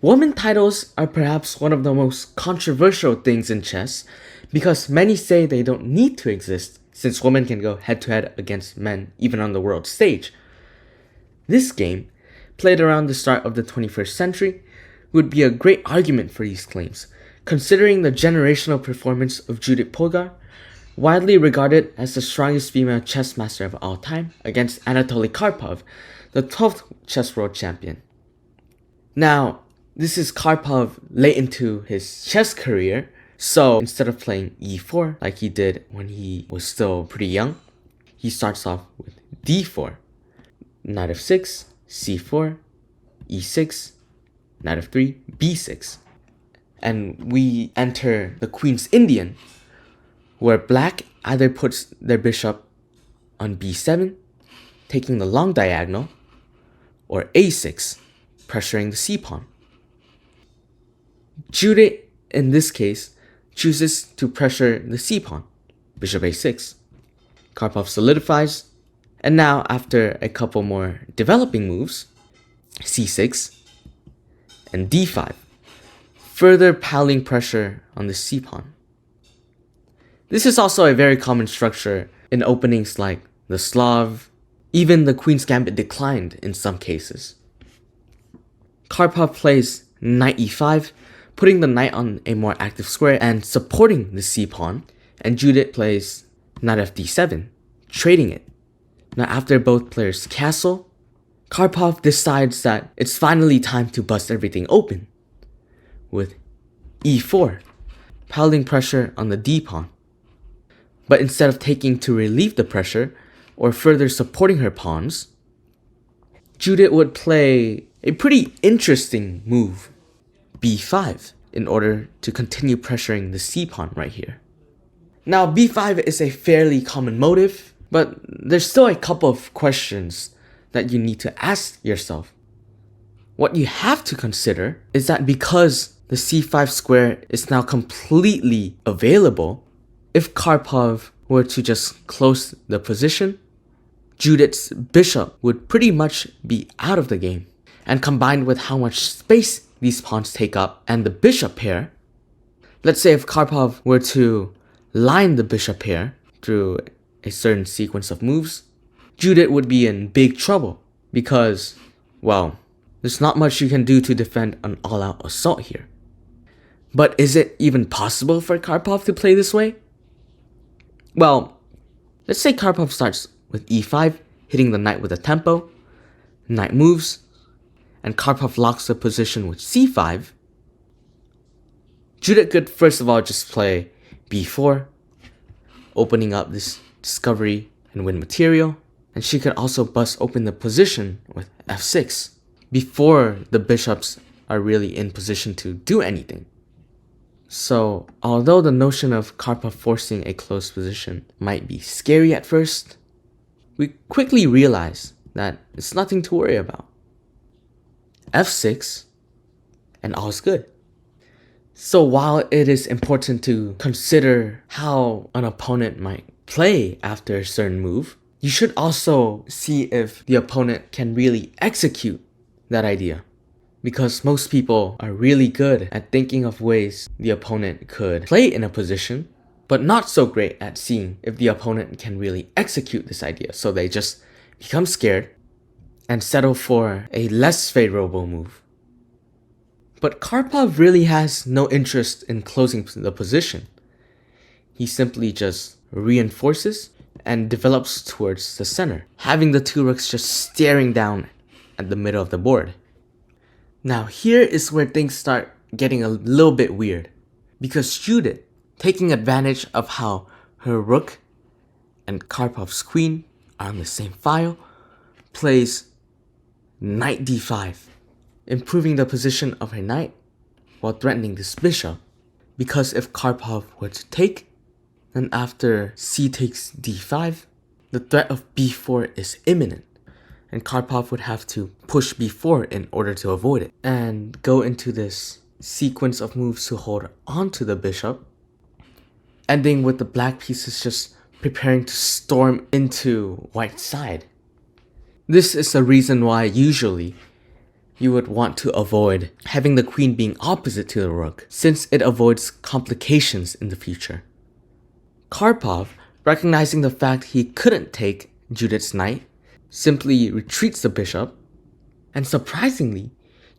Women titles are perhaps one of the most controversial things in chess because many say they don't need to exist since women can go head to head against men even on the world stage. This game, played around the start of the 21st century, would be a great argument for these claims, considering the generational performance of Judith Polgar, widely regarded as the strongest female chess master of all time, against Anatoly Karpov, the 12th chess world champion. Now, this is Karpov late into his chess career, so instead of playing e4 like he did when he was still pretty young, he starts off with d4, knight f6, c4, e6, knight f3, b6. And we enter the Queen's Indian, where black either puts their bishop on b7, taking the long diagonal, or a6, pressuring the c-pawn. Judith, in this case, chooses to pressure the c-pawn, bishop a6. Karpov solidifies, and now after a couple more developing moves, c6 and d5, further piling pressure on the c-pawn. This is also a very common structure in openings like the Slav. Even the Queen's Gambit declined in some cases. Karpov plays knight e5, putting the knight on a more active square and supporting the c-pawn, and Judith plays knight fd7, trading it. Now after both players castle, Karpov decides that it's finally time to bust everything open, with e4, piling pressure on the d-pawn. But instead of taking to relieve the pressure, or further supporting her pawns, Judith would play a pretty interesting move, b5, in order to continue pressuring the c-pawn right here. Now b5 is a fairly common motive, but there's still a couple of questions that you need to ask yourself. What you have to consider is that because the c5 square is now completely available, if Karpov were to just close the position, Judith's bishop would pretty much be out of the game. And combined with how much space these pawns take up and the bishop pair, let's say if Karpov were to line the bishop pair through a certain sequence of moves, Judith would be in big trouble because, well, there's not much you can do to defend an all-out assault here. But is it even possible for Karpov to play this way? Well, let's say Karpov starts with e5, hitting the knight with a tempo, knight moves, and Karpov locks the position with c5. Judith could first of all just play b4, opening up this discovery and win material, and she could also bust open the position with f6 before the bishops are really in position to do anything. So, although the notion of Karpov forcing a closed position might be scary at first, we quickly realize that it's nothing to worry about. f6, and all's good. So while it is important to consider how an opponent might play after a certain move, you should also see if the opponent can really execute that idea. Because most people are really good at thinking of ways the opponent could play in a position, but not so great at seeing if the opponent can really execute this idea. So they just become scared and settle for a less favorable move. But Karpov really has no interest in closing the position. He simply just reinforces and develops towards the center, having the two rooks just staring down at the middle of the board. Now here is where things start getting a little bit weird, because Judith, taking advantage of how her rook and Karpov's queen are on the same file, plays knight d5, improving the position of her knight while threatening this bishop. Because if Karpov were to take, then after c takes d5, the threat of b4 is imminent, and Karpov would have to push b4 in order to avoid it, and go into this sequence of moves to hold onto the bishop, ending with the black pieces just preparing to storm into white's side. This is the reason why usually you would want to avoid having the queen being opposite to the rook, since it avoids complications in the future. Karpov, recognizing the fact he couldn't take Judith's knight, simply retreats the bishop, and surprisingly,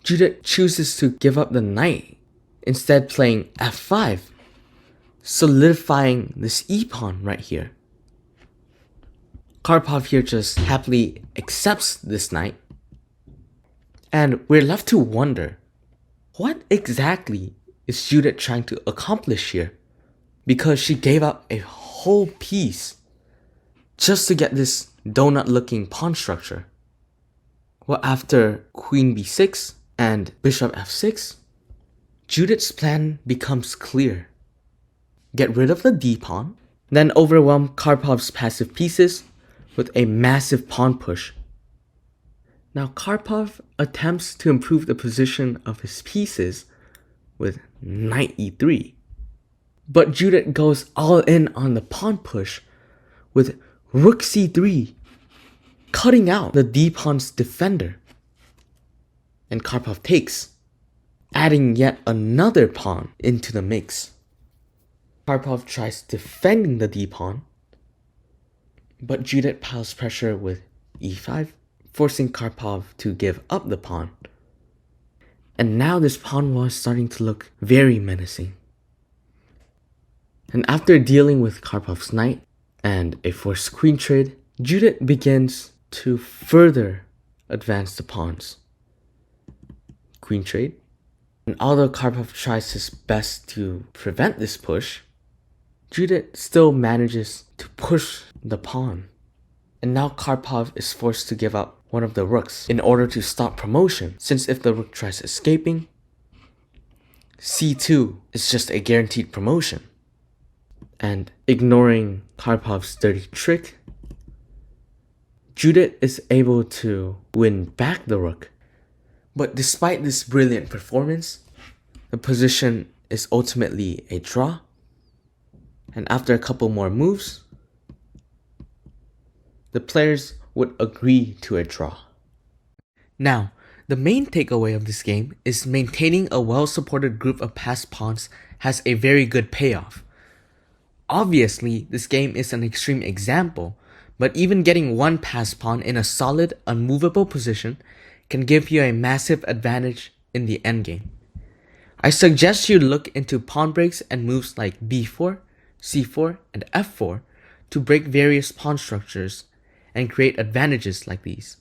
Judith chooses to give up the knight, instead playing f5, solidifying this e-pawn right here. Karpov here just happily accepts this knight, and we're left to wonder, what exactly is Judith trying to accomplish here? Because she gave up a whole piece just to get this donut-looking pawn structure. Well, after queen b6 and bishop f6, Judith's plan becomes clear. Get rid of the d-pawn, then overwhelm Karpov's passive pieces with a massive pawn push. Now Karpov attempts to improve the position of his pieces with knight e3. But Judith goes all in on the pawn push with rook c3, cutting out the d-pawn's defender. And Karpov takes, adding yet another pawn into the mix. Karpov tries defending the d-pawn, but Judith piles pressure with e5, forcing Karpov to give up the pawn. And now this pawn war is starting to look very menacing. And after dealing with Karpov's knight and a forced queen trade, Judith begins to further advance the pawns. Queen trade. And although Karpov tries his best to prevent this push, Judith still manages to push the pawn. And now Karpov is forced to give up one of the rooks in order to stop promotion, since if the rook tries escaping, c2 is just a guaranteed promotion. And ignoring Karpov's dirty trick, Judith is able to win back the rook. But despite this brilliant performance, the position is ultimately a draw. And after a couple more moves, the players would agree to a draw. Now, the main takeaway of this game is maintaining a well-supported group of passed pawns has a very good payoff. Obviously, this game is an extreme example, but even getting one passed pawn in a solid, unmovable position can give you a massive advantage in the endgame. I suggest you look into pawn breaks and moves like b4, c4, and f4 to break various pawn structures and create advantages like these.